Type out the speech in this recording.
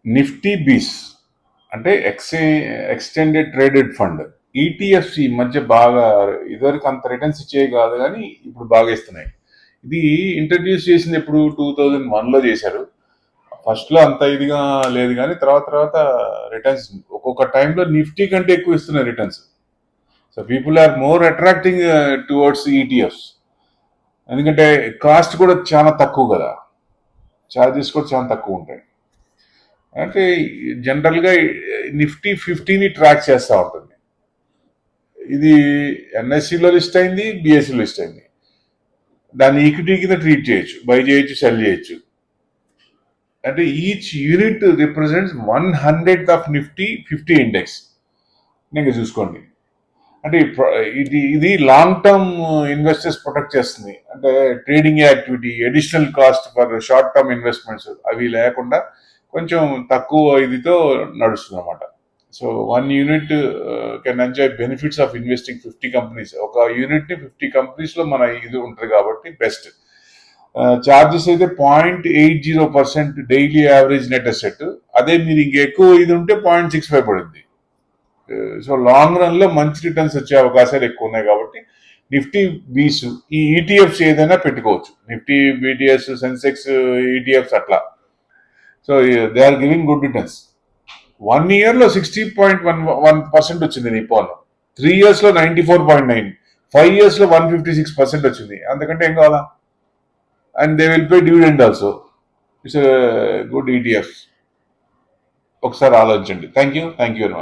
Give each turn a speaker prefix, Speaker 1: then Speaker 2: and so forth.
Speaker 1: Nifty బీస్ అంటే extended traded fund ETFs ఈ మధ్య బాగా, ఇదివరకు అంత రిటర్న్స్ ఇచ్చేవి కాదు కానీ ఇప్పుడు బాగా ఇస్తున్నాయి. ఇది ఇంట్రడ్యూస్ చేసింది ఎప్పుడు 2001లో చేశారు. ఫస్ట్ లో అంత ఇదిగా లేదు కానీ తర్వాత తర్వాత రిటర్న్స్ ఒక్కొక్క టైంలో నిఫ్టీ కంటే ఎక్కువ ఇస్తున్నాయి returns. So people are more attracting towards ETFs, ఎందుకంటే కాస్ట్ కూడా చాలా తక్కువ కదా, ఛార్జెస్ కూడా చాలా తక్కువ ఉంటాయి. అంటే జనరల్గా నిఫ్టీ 50ని ట్రాక్ చేస్తూ ఉంటుంది. ఇది ఎన్ఎస్సిలో లిస్ట్ అయింది, బిఎస్సిలో లిస్ట్ అయింది. దాన్ని ఈక్విటీ కింద ట్రీట్ చేయొచ్చు, బై చేయొచ్చు, సెల్ చేయొచ్చు. అంటే each unit represents 1/100th of Nifty 50 index. ఇంకా చూసుకోండి. అంటే ఇది లాంగ్ టర్మ్ ఇన్వెస్టర్స్ ప్రొటెక్ట్ చేస్తుంది. అంటే trading activity, additional cost for short term investments అవి లేకుండా కొంచెం తక్కువ ఇదితో నడుస్తుంది అనమాట. So 1 unit can enjoy benefits of investing 50 companies. ఒక యూనిట్ ని 50 కంపెనీస్ లో మన ఇది ఉంటుంది కాబట్టి బెస్ట్. చార్జెస్ అయితే 0.80% డైలీ యావరేజ్ నెట్ అసెట్. అదే మీరు ఇంకెక్కువ ఇది ఉంటే 0.65 పడుద్ది. సో లాంగ్ రన్ లో మంచి రిటర్న్స్ వచ్చే అవకాశాలు ఎక్కువ ఉన్నాయి కాబట్టి నిఫ్టీ బీస్ ఈ ఈటీఎఫ్స్ ఏదైనా పెట్టుకోవచ్చు. నిఫ్టీ, బీటీఎస్, సెన్సెక్స్ ఈటీఎఫ్స్ అట్లా. So they are giving good returns. 1 year లో 60.11% వచ్చింది నిపాన్, 3 years లో 94.9, 5 years లో 156% వచ్చింది. అంతకంటే ఏం కావాలా? And they will pay dividend also. It's good ETF. ఒకసారి ఆలోచించండి. Thank you very much.